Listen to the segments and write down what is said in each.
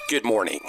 Good morning.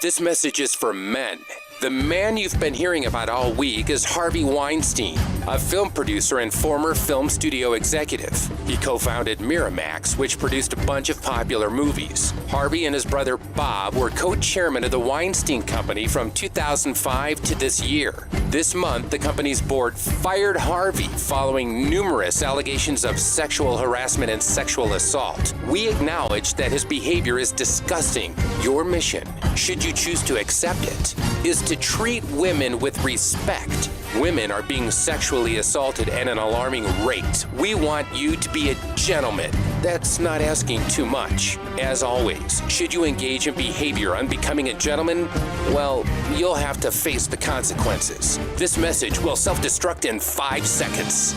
This message is for men. The man you've been hearing about all week is Harvey Weinstein, a film producer and former film studio executive. He co-founded Miramax, which produced a bunch of popular movies. Harvey and his brother Bob were co-chairman of the Weinstein Company from 2005 to this year. This month, the company's board fired Harvey following numerous allegations of sexual harassment and sexual assault. We acknowledge that his behavior is disgusting. Your mission, should you choose to accept it, is to treat women with respect. Women are being sexually assaulted at an alarming rate. We want you to be a gentleman. That's not asking too much. As always, should you engage in behavior unbecoming a gentleman, well, you'll have to face the consequences. This message will self-destruct in 5 seconds.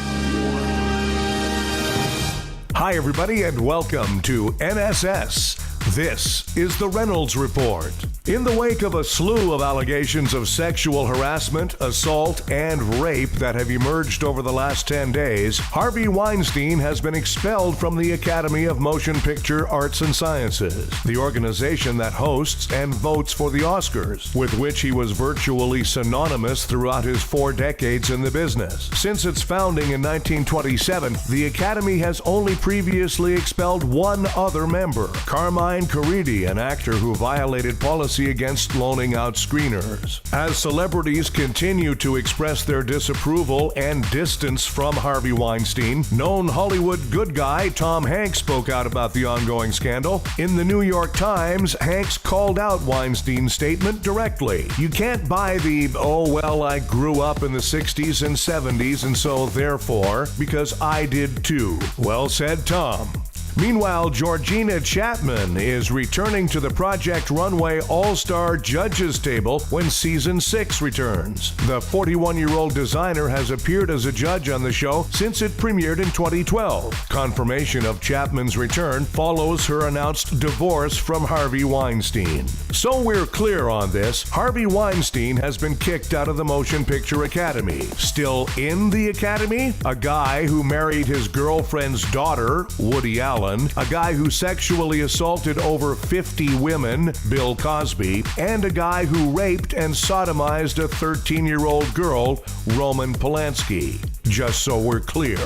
Hi, everybody, and welcome to NSS. This is the Reynolds Report. In the wake of a slew of allegations of sexual harassment, assault, and rape that have emerged over the last 10 days, Harvey Weinstein has been expelled from the Academy of Motion Picture Arts and Sciences, the organization that hosts and votes for the Oscars, with which he was virtually synonymous throughout his 4 decades in the business. Since its founding in 1927, the Academy has only previously expelled one other member, Carmine Caridi, an actor who violated policy against loaning out screeners. As celebrities continue to express their disapproval and distance from Harvey Weinstein, known Hollywood good guy Tom Hanks spoke out about the ongoing scandal. In the New York Times, Hanks called out Weinstein's statement directly. You can't buy the, oh, well, I grew up in the 60s and 70s and so therefore, because I did too. Well said, Tom. Meanwhile, Georgina Chapman is returning to the Project Runway All-Star Judges table when Season 6 returns. The 41-year-old designer has appeared as a judge on the show since it premiered in 2012. Confirmation of Chapman's return follows her announced divorce from Harvey Weinstein. So we're clear on this, Harvey Weinstein has been kicked out of the Motion Picture Academy. Still in the Academy? A guy who married his girlfriend's daughter, Woody Allen, a guy who sexually assaulted over 50 women, Bill Cosby, and a guy who raped and sodomized a 13-year-old girl, Roman Polanski. Just so we're clear.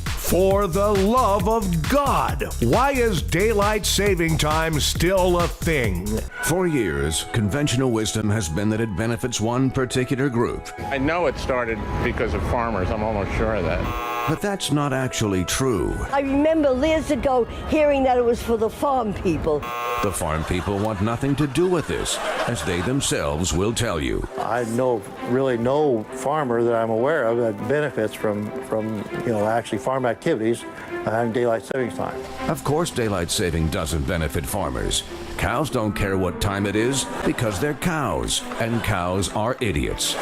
For the love of God, why is daylight saving time still a thing? For years, conventional wisdom has been that it benefits one particular group. I know it started because of farmers. I'm almost sure of that. But that's not actually true. I remember years ago hearing that it was for the farm people. The farm people want nothing to do with this, as they themselves will tell you. I know really no farmer that I'm aware of that benefits from actually farm activities and daylight savings time. Of course, daylight saving doesn't benefit farmers. Cows don't care what time it is because they're cows, and cows are idiots.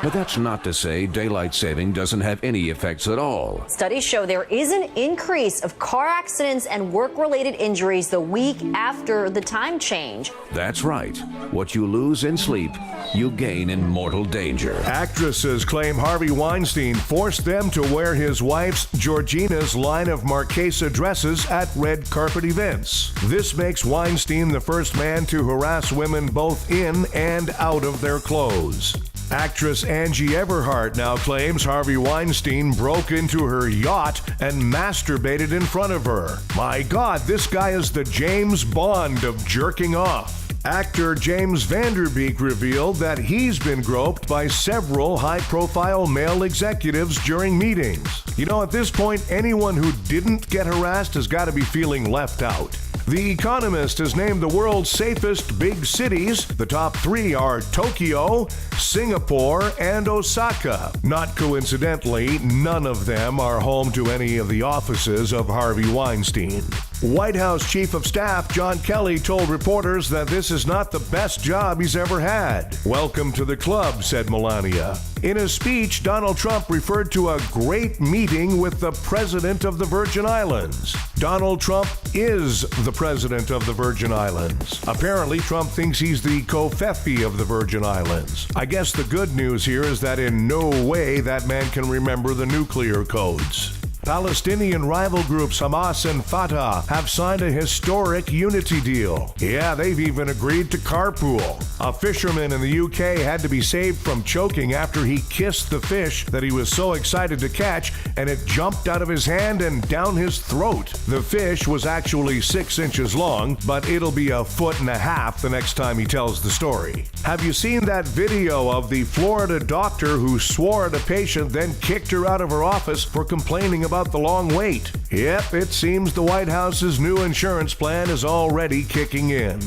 But that's not to say daylight saving doesn't have any effects at all. Studies show there is an increase of car accidents and work-related injuries the week after the time change. That's right. What you lose in sleep, you gain in mortal danger. Actresses claim Harvey Weinstein forced them to wear his wife's Georgina's line of Marquesa dresses at red carpet events. This makes Weinstein the first man to harass women both in and out of their clothes. Actress Angie Everhart now claims Harvey Weinstein broke into her yacht and masturbated in front of her. My God, this guy is the James Bond of jerking off. Actor James Van Der Beek revealed that he's been groped by several high-profile male executives during meetings. You know, at this point, anyone who didn't get harassed has got to be feeling left out. The Economist has named the world's safest big cities. The top 3 are Tokyo, Singapore, and Osaka. Not coincidentally, none of them are home to any of the offices of Harvey Weinstein. White House Chief of Staff John Kelly told reporters that this is not the best job he's ever had. Welcome to the club, said Melania. In a speech, Donald Trump referred to a great meeting with the President of the Virgin Islands. Donald Trump is the President of the Virgin Islands. Apparently, Trump thinks he's the Kofefi of the Virgin Islands. I guess the good news here is that in no way that man can remember the nuclear codes. Palestinian rival groups Hamas and Fatah have signed a historic unity deal. Yeah, they've even agreed to carpool. A fisherman in the UK had to be saved from choking after he kissed the fish that he was so excited to catch, and it jumped out of his hand and down his throat. The fish was actually 6 inches long, but it'll be 1.5 feet the next time he tells the story. Have you seen that video of the Florida doctor who swore at a patient, then kicked her out of her office for complaining about the long wait? Yep, it seems the White House's new insurance plan is already kicking in.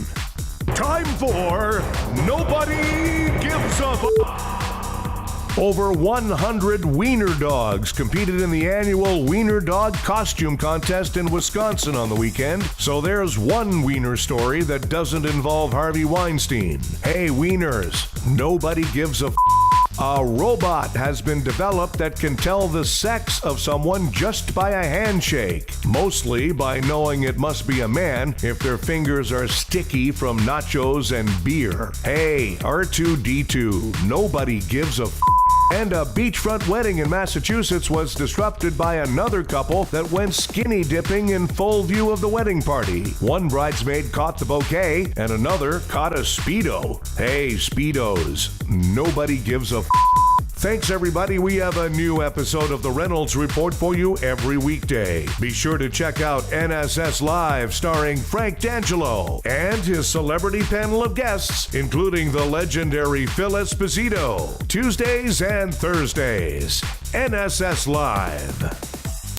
Time for Nobody Gives a F***. Over 100 wiener dogs competed in the annual Wiener Dog Costume Contest in Wisconsin on the weekend. So there's one wiener story that doesn't involve Harvey Weinstein. Hey wieners, nobody gives a f***. A robot has been developed that can tell the sex of someone just by a handshake, mostly by knowing it must be a man if their fingers are sticky from nachos and beer. Hey, R2-D2, nobody gives a f***. And a beachfront wedding in Massachusetts was disrupted by another couple that went skinny dipping in full view of the wedding party. One bridesmaid caught the bouquet and another caught a Speedo. Hey, Speedos, nobody gives a f***. Thanks, everybody. We have a new episode of the Reynolds Report for you every weekday. Be sure to check out NSS Live, starring Frank D'Angelo and his celebrity panel of guests, including the legendary Phil Esposito, Tuesdays and Thursdays. NSS Live.